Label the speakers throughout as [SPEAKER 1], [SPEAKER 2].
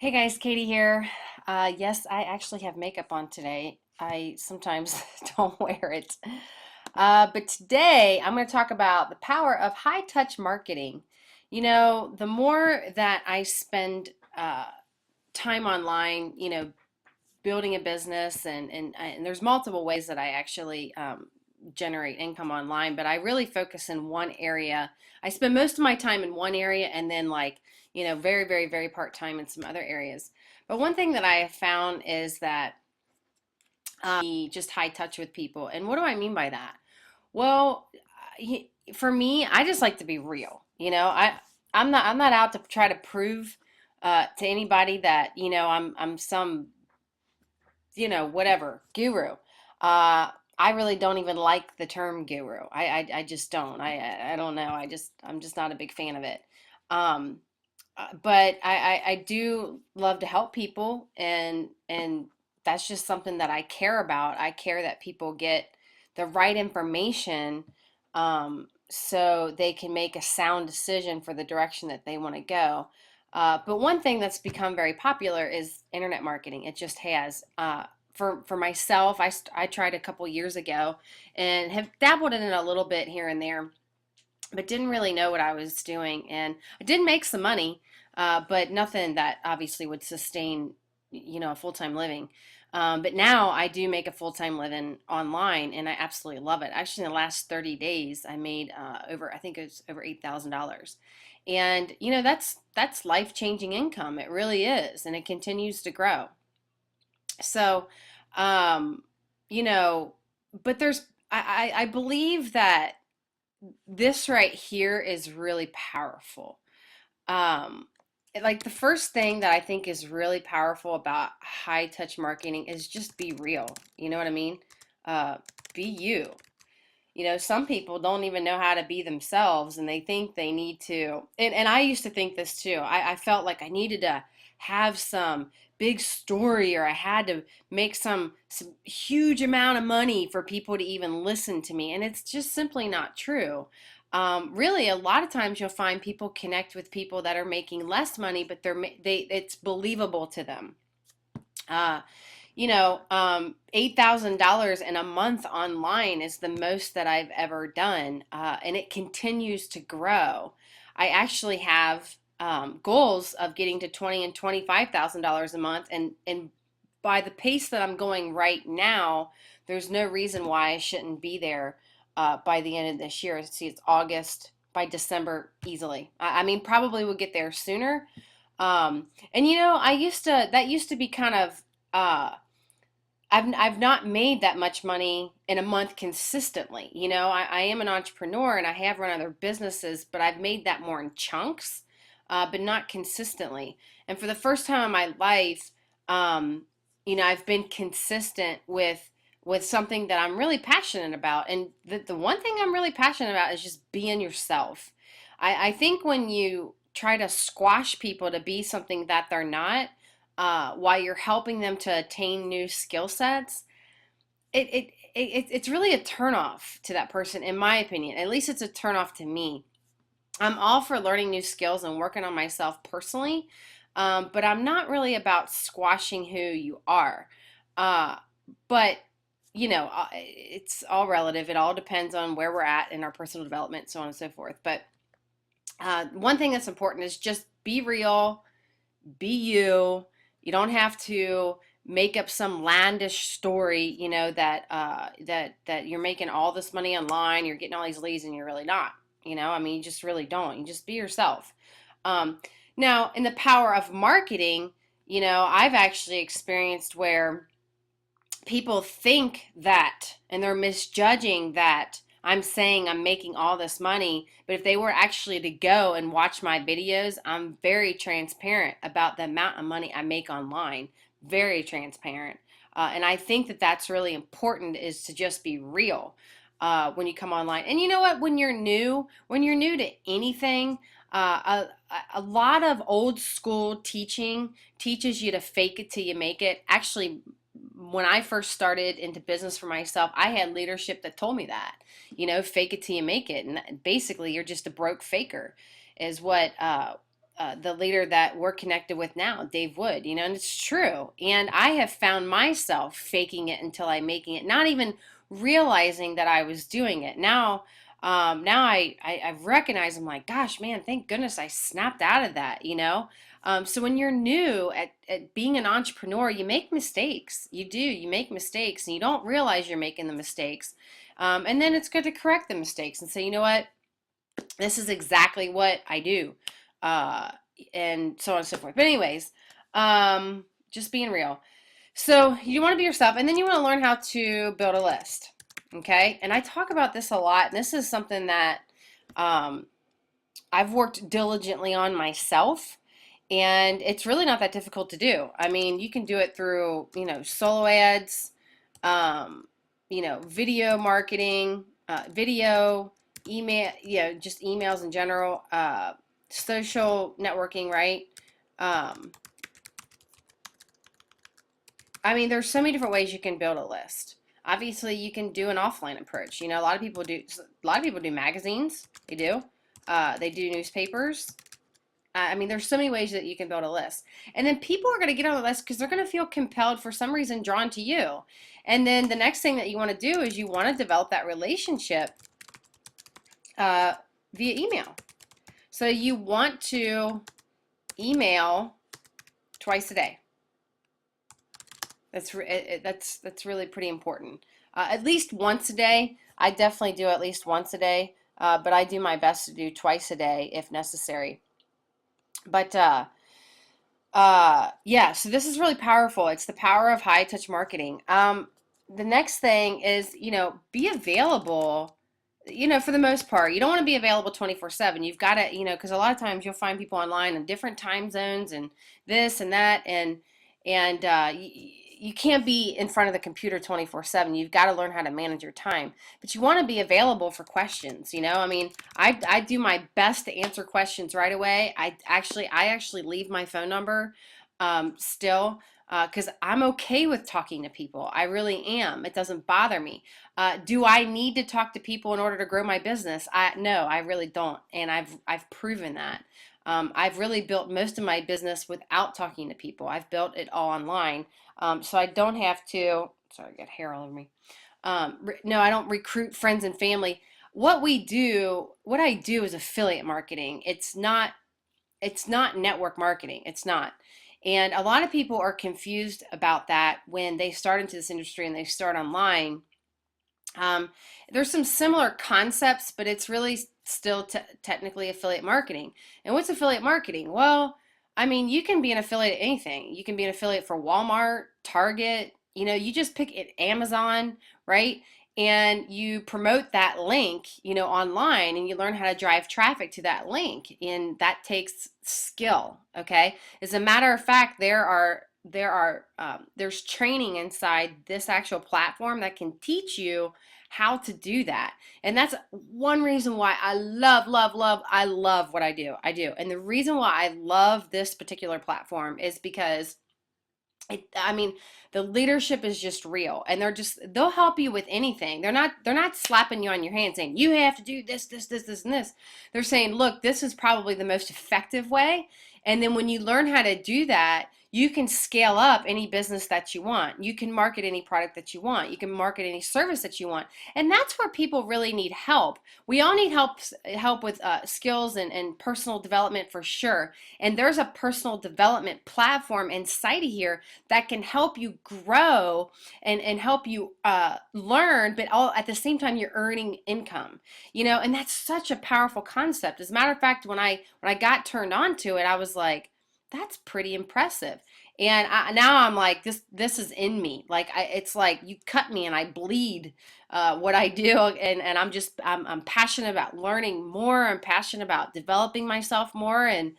[SPEAKER 1] Hey guys, Katie here. Yes, I actually have makeup on today. I sometimes don't wear it. But today I'm going to talk about the power of high touch marketing. The more that I spend time online, building a business, and there's multiple ways that I actually generate income online, but I really focus in one area. I spend most of my time in one area and then very, very, very part-time in some other areas. But one thing that I have found is that just high touch with people. And what do I mean by that? Well, for me, I just like to be real. I'm not out to try to prove to anybody that I'm some whatever guru. I really don't even like the term guru. I just don't. I don't know. I'm just not a big fan of it. Um, but I do love to help people, and that's just something that I care about. I care that people get the right information, so they can make a sound decision for the direction that they want to go. But one thing that's become very popular is internet marketing. It just has. For myself, I tried a couple years ago and have dabbled in it a little bit here and there, but didn't really know what I was doing. And I did make some money, but nothing that obviously would sustain, a full-time living. But now I do make a full-time living online, and I absolutely love it. Actually, in the last 30 days, I made I think it was over $8,000. And that's life-changing income. It really is, and it continues to grow. So, um, you know, but I believe that this right here is really powerful. Um, like the first thing that I think is really powerful about high touch marketing is just be real. You know what I mean? Be you. Some people don't even know how to be themselves, and they think they need to. And I used to think this too. I felt like I needed to have some big story, or I had to make some huge amount of money for people to even listen to me. And it's just simply not true. Really, a lot of times you'll find people connect with people that are making less money, but it's believable to them. Uh, $8,000 in a month online is the most that I've ever done, and it continues to grow. I actually have goals of getting to $20,000 and $25,000 a month, and by the pace that I'm going right now, there's no reason why I shouldn't be there by the end of this year. See, it's August. By December, easily. I mean, probably we'll get there sooner. And that used to be kind of uh, I've not made that much money in a month consistently. I am an entrepreneur and I have run other businesses, but I've made that more in chunks, but not consistently. And for the first time in my life, I've been consistent with something that I'm really passionate about. And the one thing I'm really passionate about is just being yourself. I think when you try to squash people to be something that they're not, while you're helping them to attain new skill sets, it's really a turnoff to that person, in my opinion. At least it's a turnoff to me. I'm all for learning new skills and working on myself personally, but I'm not really about squashing who you are. Uh, but it's all relative. It all depends on where we're at in our personal development, so on and so forth. But one thing that's important is just be real, be you. You don't have to make up some landish story, that you're making all this money online, you're getting all these leads, and you're really not. I mean, you just really don't. You just be yourself. Um, Now, in the power of marketing, I've actually experienced where people think that, and they're misjudging that I'm saying I'm making all this money, but if they were actually to go and watch my videos, I'm very transparent about the amount of money I make online. Very transparent. And I think that that's really important, is to just be real when you come online. And you know what? When you're new to anything, a lot of old school teaching teaches you to fake it till you make it. Actually, when I first started into business for myself, I had leadership that told me that, fake it till you make it. And basically, you're just a broke faker, is what the leader that we're connected with now, Dave Wood, and it's true. And I have found myself faking it until I'm making it, not even realizing that I was doing it. Now I've recognized, I'm like, gosh, man, thank goodness I snapped out of that. So when you're new at being an entrepreneur, you make mistakes. You make mistakes and you don't realize you're making the mistakes. And then it's good to correct the mistakes and say, you know what? This is exactly what I do. Uh, and so on and so forth. But anyways, just being real. So you want to be yourself, and then you want to learn how to build a list. Okay. And I talk about this a lot. And this is something that um, I've worked diligently on myself. And it's really not that difficult to do. I mean, you can do it through, solo ads, um, video marketing, video, email, just emails in general, social networking, right? Um, I mean, there's so many different ways you can build a list. Obviously, you can do an offline approach. A lot of people do. A lot of people do magazines. They do. They do newspapers. I mean, there's so many ways that you can build a list. And then people are going to get on the list because they're going to feel compelled for some reason, drawn to you. And then the next thing that you want to do is you want to develop that relationship via email. So you want to email twice a day. That's really pretty important. At least once a day. I definitely do at least once a day, but I do my best to do twice a day if necessary. But yeah, so this is really powerful. It's the power of high touch marketing. The next thing is, be available, for the most part. You don't want to be available 24/7. You've got to, because a lot of times you'll find people online in different time zones and this and that, and you can't be in front of the computer 24/7. You've got to learn how to manage your time. But you want to be available for questions, I mean, I do my best to answer questions right away. I actually leave my phone number still because I'm okay with talking to people. I really am. It doesn't bother me. Do I need to talk to people in order to grow my business? No, I really don't, and I've proven that. I've really built most of my business without talking to people. I've built it all online, so I don't have to. Sorry, I got hair all over me. No, I don't recruit friends and family. What I do is affiliate marketing. It's not network marketing. It's not. And a lot of people are confused about that when they start into this industry and they start online. Um, there's some similar concepts, but it's really still technically affiliate marketing. And what's affiliate marketing? Well, I mean, you can be an affiliate at anything. You can be an affiliate for Walmart, Target, you just pick it, Amazon, right? And you promote that link, online, and you learn how to drive traffic to that link. And that takes skill, okay? As a matter of fact, there's training inside this actual platform that can teach you how to do that. And that's one reason why I love what I do. I do. And the reason why I love this particular platform is because I mean, the leadership is just real, and they'll help you with anything. They're not slapping you on your hand saying you have to do this, and this. They're saying, look, this is probably the most effective way. And then when you learn how to do that, you can scale up any business that you want. You can market any product that you want. You can market any service that you want. And that's where people really need help. We all need help with skills and personal development for sure. And there's a personal development platform inside of here that can help you grow and help you learn, but all at the same time you're earning income. And that's such a powerful concept. As a matter of fact, when I got turned on to it, I was like, that's pretty impressive. And now I'm like, this is in me. Like it's like you cut me and I bleed what I do, and I'm passionate about learning more. I'm passionate about developing myself more, and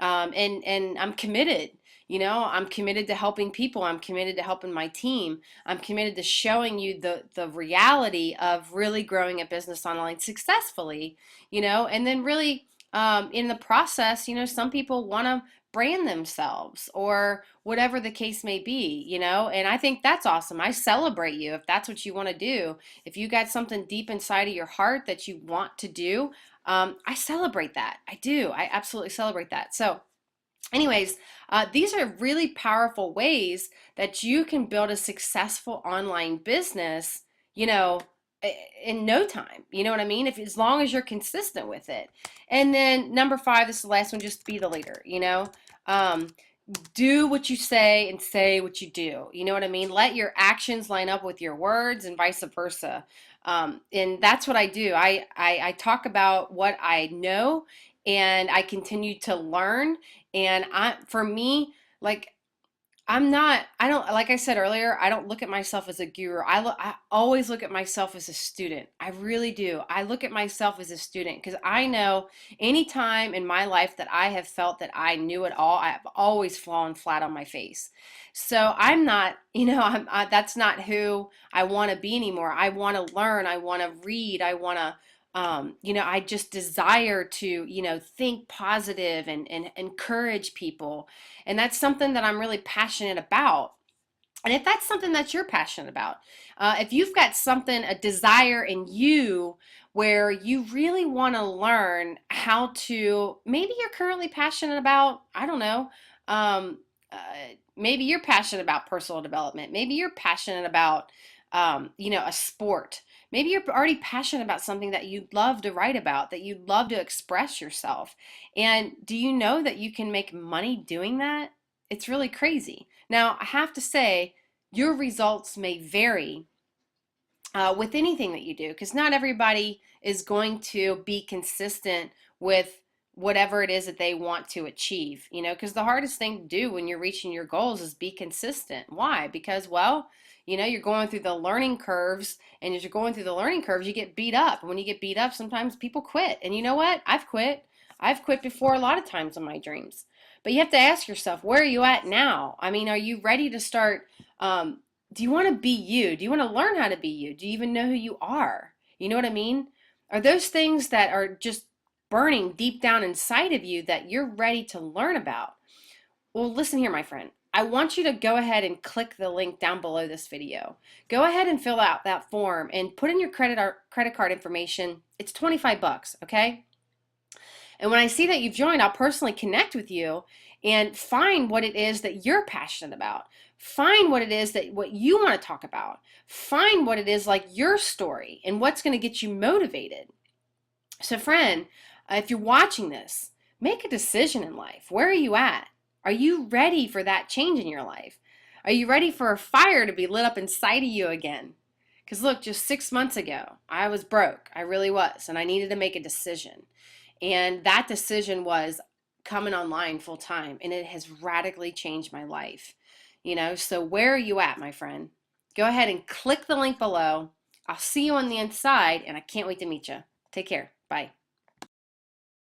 [SPEAKER 1] I'm committed. I'm committed to helping people. I'm committed to helping my team. I'm committed to showing you the reality of really growing a business online successfully, and then really in the process, some people want to brand themselves or whatever the case may be, and I think that's awesome. I celebrate you if that's what you want to do. If you got something deep inside of your heart that you want to do, I celebrate that. I do. I absolutely celebrate that. So, anyways, these are really powerful ways that you can build a successful online business, you know, in no time. You know what I mean? If as long as you're consistent with it. And then number five, this is the last one, just be the leader, you know. Um, do what you say and say what you do. You know what I mean? Let your actions line up with your words and vice versa. And that's what I do. I talk about what I know and I continue to learn. And for me, like I don't, like I said earlier, I don't look at myself as a guru. I always look at myself as a student. I really do. I look at myself as a student because I know any time in my life that I have felt that I knew it all, I've always fallen flat on my face. So I'm not, that's not who I want to be anymore. I want to learn. I want to read. I want to, I just desire to, think positive and encourage people. And that's something that I'm really passionate about. And if that's something that you're passionate about, if you've got something, a desire in you where you really want to learn how to, maybe you're currently passionate about, I don't know, um, uh, maybe you're passionate about personal development. Maybe you're passionate about, a sport. Maybe you're already passionate about something that you'd love to write about, that you'd love to express yourself. And do you know that you can make money doing that? It's really crazy. Now, I have to say, your results may vary with anything that you do because not everybody is going to be consistent with whatever it is that they want to achieve, because the hardest thing to do when you're reaching your goals is be consistent. Why? Because, well, you're going through the learning curves, and as you're going through the learning curves, you get beat up. And when you get beat up, sometimes people quit. And you know what? I've quit. I've quit before a lot of times in my dreams. But you have to ask yourself, where are you at now? I mean, are you ready to start? Do you want to be you? Do you want to learn how to be you? Do you even know who you are? You know what I mean? Are those things that are just burning deep down inside of you that you're ready to learn about? Well, listen here, my friend. I want you to go ahead and click the link down below this video. Go ahead and fill out that form and put in your credit card information. It's 25 bucks, okay? And when I see that you've joined, I'll personally connect with you and find what it is that you're passionate about. Find what it is that what you want to talk about. Find what it is like your story and what's going to get you motivated. So friend, if you're watching this, make a decision in life. Where are you at? Are you ready for that change in your life? Are you ready for a fire to be lit up inside of you again? Because look, just 6 months ago, I was broke. I really was. And I needed to make a decision. And that decision was coming online full time. And it has radically changed my life. So where are you at, my friend? Go ahead and click the link below. I'll see you on the inside, and I can't wait to meet you. Take care. Bye.